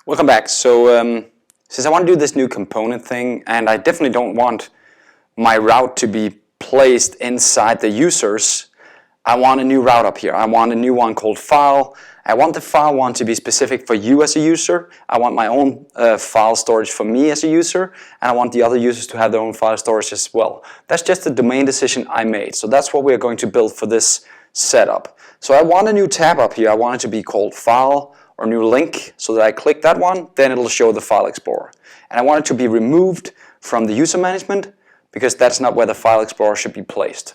Welcome back. Since I want to do this new component thing, and I definitely don't want my route to be placed inside the users, I want a new route up here. I want a new one called file. I want the file one to be specific for you as a user. I want my own file storage for me as a user, and I want the other users to have their own file storage as well. That's just a domain decision I made. So that's what we're going to build for this setup. So I want a new tab up here. I want it to be called file or new link, so that I click that one, then it'll show the File Explorer. And I want it to be removed from the user management because that's not where the File Explorer should be placed.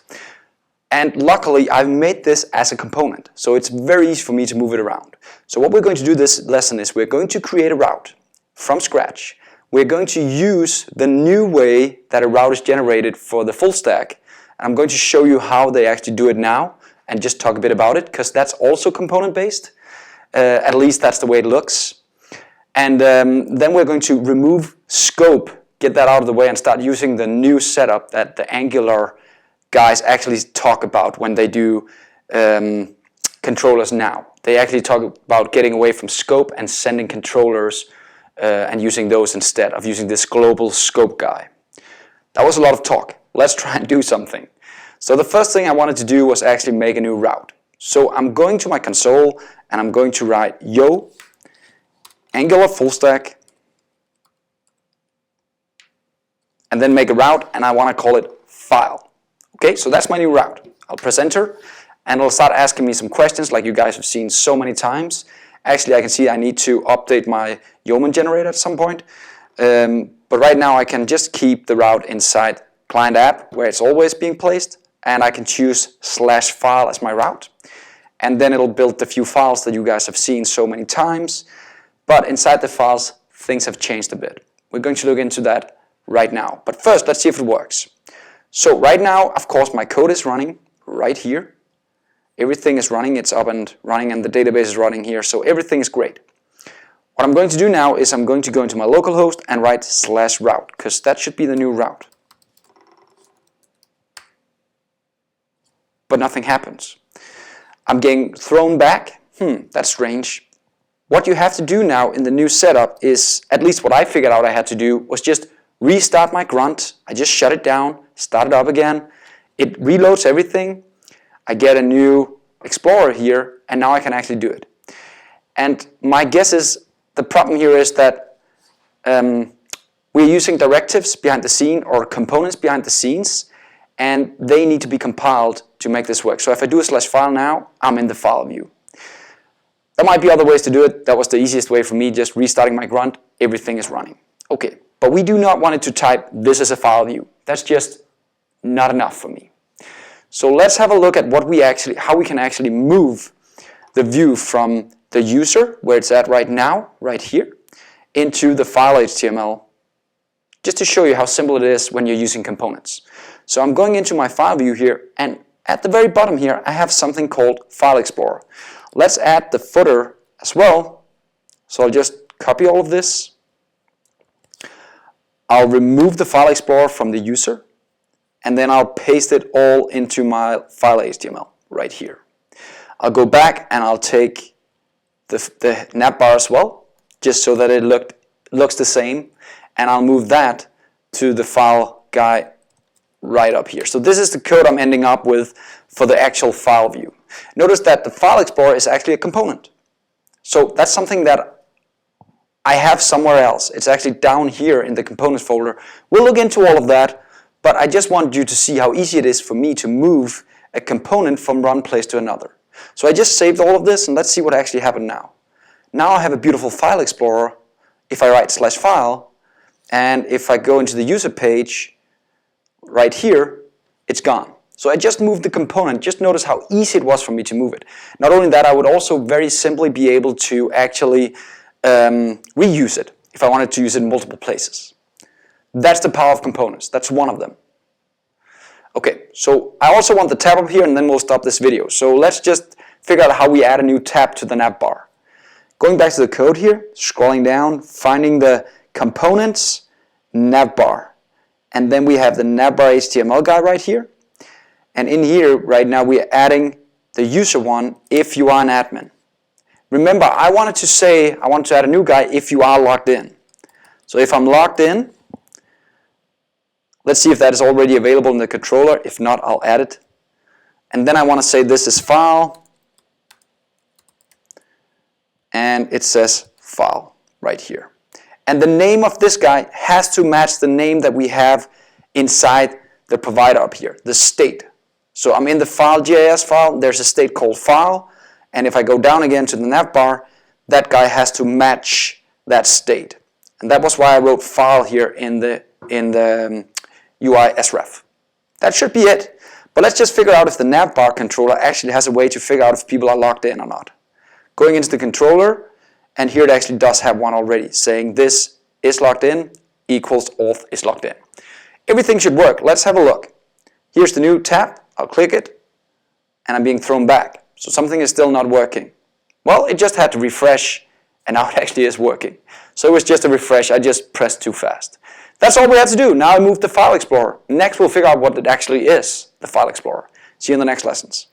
And luckily, I've made this as a component, so it's very easy for me to move it around. So what we're going to do this lesson is we're going to create a route from scratch. We're going to use the new way that a route is generated for the full stack. And I'm going to show you how they actually do it now and just talk a bit about it, because that's also component based. At least that's the way it looks. And then we're going to remove scope, get that out of the way, and start using the new setup that the Angular guys actually talk about when they do controllers now. They actually talk about getting away from scope and sending controllers and using those instead of using this global scope guy. That was a lot of talk. Let's try and do something. So the first thing I wanted to do was actually make a new route. So I'm going to my console and I'm going to write yo Angular-Fullstack and then make a route, and I want to call it file. Okay, so that's my new route. I'll press enter and it'll start asking me some questions like you guys have seen so many times. Actually, I can see I need to update my Yeoman generator at some point. But right now I can just keep the route inside client app where it's always being placed, and I can choose /file as my route. And then it'll build the few files that you guys have seen so many times. But inside the files, things have changed a bit. We're going to look into that right now. But first, let's see if it works. So right now, of course, my code is running right here. Everything is running, it's up and running, and the database is running here, so everything is great. What I'm going to do now is I'm going to go into my localhost and write /route, because that should be the new route. But nothing happens. I'm getting thrown back. That's strange. What you have to do now in the new setup is, at least what I figured out I had to do, was just restart my grunt. I just shut it down, start it up again. It reloads everything. I get a new Explorer here, and now I can actually do it. And my guess is, the problem here is that we're using directives behind the scene or components behind the scenes, and they need to be compiled to make this work. So if I do a /file now, I'm in the file view. There might be other ways to do it. That was the easiest way for me, just restarting my grunt, everything is running. Okay, but we do not want it to type this as a file view. That's just not enough for me. So let's have a look at how we can actually move the view from the user, where it's at right now, right here, into the file HTML, just to show you how simple it is when you're using components. So I'm going into my file view here, and at the very bottom here, I have something called FileExplorer. Let's add the footer as well. So I'll just copy all of this. I'll remove the FileExplorer from the user, and then I'll paste it all into my file HTML right here. I'll go back and I'll take the navbar as well, just so that it looks the same, and I'll move that to the file guy right up here. So this is the code I'm ending up with for the actual file view. Notice that the File Explorer is actually a component. So that's something that I have somewhere else. It's actually down here in the components folder. We'll look into all of that, but I just wanted you to see how easy it is for me to move a component from one place to another. So I just saved all of this, and let's see what actually happened now. Now I have a beautiful File Explorer if I write /file, and if I go into the user page right here, it's gone. So I just moved the component. Just notice how easy it was for me to move it. Not only that, I would also very simply be able to actually reuse it if I wanted to use it in multiple places. That's the power of components. That's one of them. Okay, so I also want the tab up here, and then we'll stop this video. So let's just figure out how we add a new tab to the navbar. Going back to the code here, scrolling down, finding the components, navbar. And then we have the navbar HTML guy right here. And in here, right now, we're adding the user one if you are an admin. remember, I wanted to add a new guy if you are logged in. So if I'm logged in, let's see if that is already available in the controller. If not, I'll add it. And then I want to say this is file. And it says file right here. And the name of this guy has to match the name that we have inside the provider up here, the state. So I'm in the file.js file, there's a state called file, and if I go down again to the navbar, that guy has to match that state. And that was why I wrote file here in the UI sref. That should be it. But let's just figure out if the navbar controller actually has a way to figure out if people are logged in or not. Going into the controller, and here it actually does have one already, saying this is logged in equals auth is logged in. Everything should work. Let's have a look. Here's the new tab. I'll click it, and I'm being thrown back. So something is still not working. Well, it just had to refresh, and now it actually is working. So it was just a refresh. I just pressed too fast. That's all we had to do. Now I moved to FileExplorer. Next, we'll figure out what it actually is, the FileExplorer. See you in the next lessons.